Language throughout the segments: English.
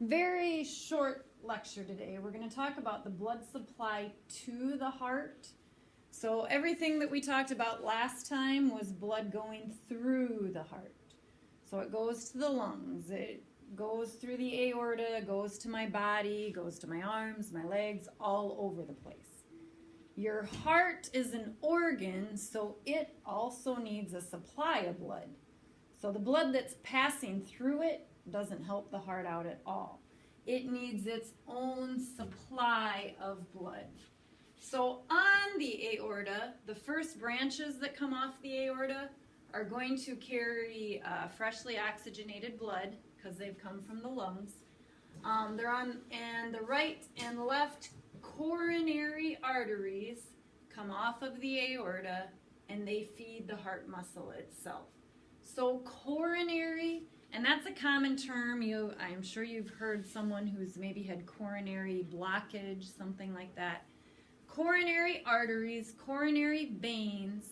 Very short lecture today. We're going to talk about the blood supply to the heart. So everything that we talked about last time was blood going through the heart. So it goes to the lungs, it goes through the aorta, goes to my body, goes to my arms, my legs, all over the place. Your heart is an organ, so it also needs a supply of blood. So the blood that's passing through it doesn't help the heart out at all. It needs its own supply of blood. So on the aorta, the first branches that come off the aorta are going to carry freshly oxygenated blood because they've come from the lungs. They're on, and the right and left coronary arteries come off of the aorta and they feed the heart muscle itself. So coronary, and that's a common term. I'm sure you've heard someone who's maybe had coronary blockage, something like that. Coronary arteries, coronary veins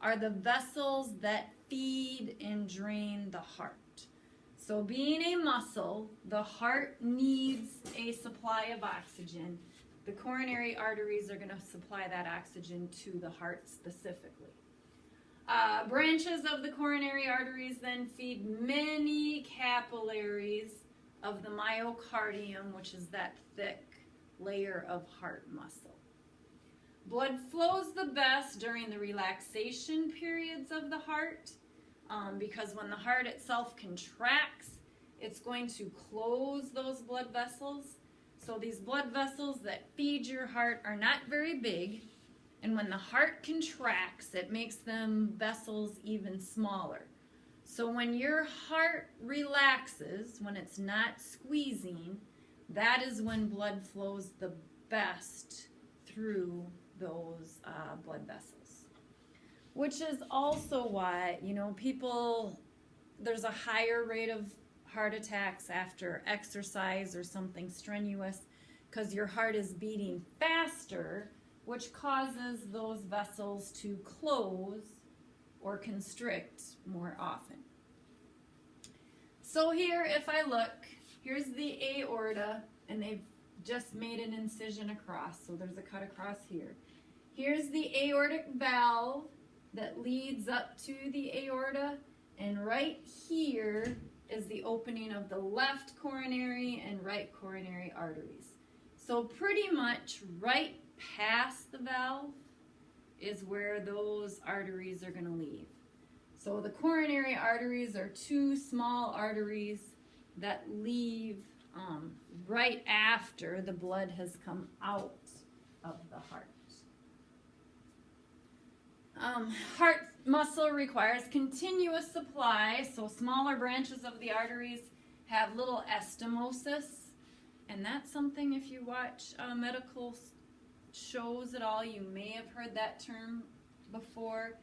are the vessels that feed and drain the heart. So being a muscle, the heart needs a supply of oxygen. The coronary arteries are going to supply that oxygen to the heart specifically. Branches of the coronary arteries then feed many capillaries of the myocardium, which is that thick layer of heart muscle. Blood flows the best during the relaxation periods of the heart because when the heart itself contracts, it's going to close those blood vessels. So these blood vessels that feed your heart are not very big, and when the heart contracts, it makes them vessels even smaller. So when your heart relaxes, when it's not squeezing, that is when blood flows the best through those blood vessels. Which is also why, there's a higher rate of heart attacks after exercise or something strenuous because your heart is beating faster, which causes those vessels to close or constrict more often. So here, if I look, here's the aorta, and they've just made an incision across, so there's a cut across here. Here's the aortic valve that leads up to the aorta, and right here is the opening of the left coronary and right coronary arteries. So pretty much right past the valve is where those arteries are going to leave. So the coronary arteries are two small arteries that leave right after the blood has come out of the heart. Heart muscle requires continuous supply, so smaller branches of the arteries have little anastomosis, and that's something, if you watch medical shows at all, you may have heard that term before,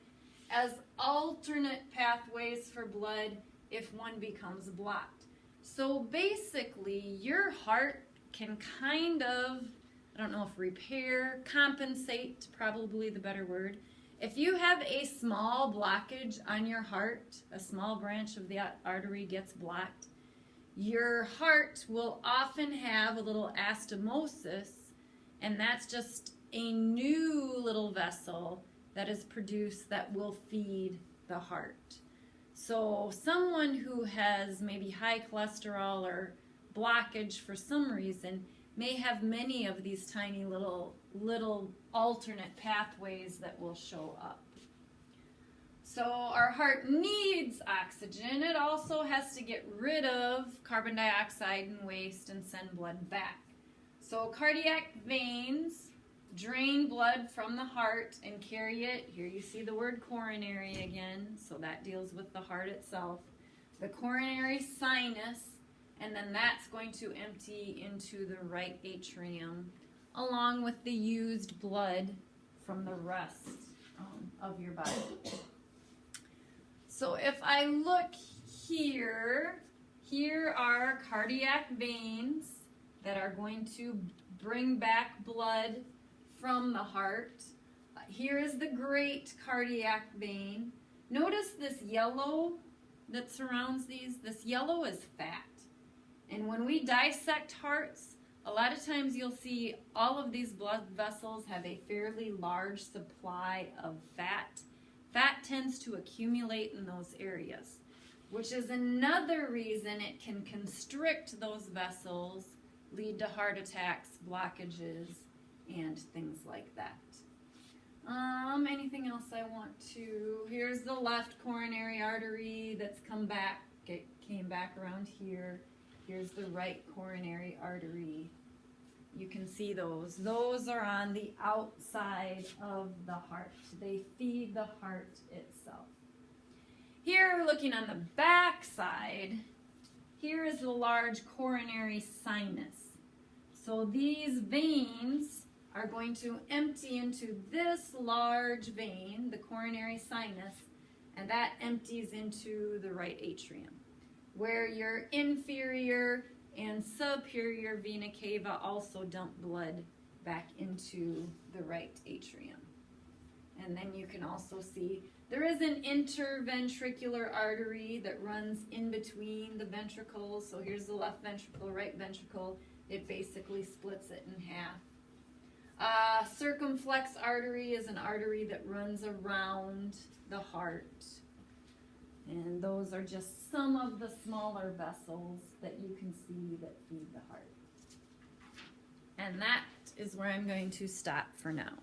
as alternate pathways for blood if one becomes blocked. So basically, your heart can kind of, I don't know if repair, compensate, probably the better word. If you have a small blockage on your heart, a small branch of the artery gets blocked, your heart will often have a little anastomosis, and that's just a new little vessel that is produced that will feed the heart. So someone who has maybe high cholesterol or blockage for some reason may have many of these tiny little alternate pathways that will show up. So our heart needs oxygen. It also has to get rid of carbon dioxide and waste and send blood back. So cardiac veins drain blood from the heart and carry it. Here you see the word coronary again, so that deals with the heart itself. The coronary sinus, and then that's going to empty into the right atrium along with the used blood from the rest of your body. So if I look here, here are cardiac veins that are going to bring back blood from the heart. Here is the great cardiac vein. Notice this yellow that surrounds these. This yellow is fat. And when we dissect hearts, a lot of times you'll see all of these blood vessels have a fairly large supply of fat. Fat tends to accumulate in those areas, which is another reason it can constrict those vessels, lead to heart attacks, blockages, and things like that. Anything else I want to? Here's the left coronary artery that's come back. It came back around here. Here's the right coronary artery. You can see those. Those are on the outside of the heart. They feed the heart itself. Here we're looking on the back side. Here is the large coronary sinus. So these veins are going to empty into this large vein, the coronary sinus, and that empties into the right atrium, where your inferior and superior vena cava also dump blood back into the right atrium. And then you can also see there is an interventricular artery that runs in between the ventricles. So here's the left ventricle, right ventricle. It basically splits it in half. Circumflex artery is an artery that runs around the heart. And those are just some of the smaller vessels that you can see that feed the heart. And that is where I'm going to stop for now.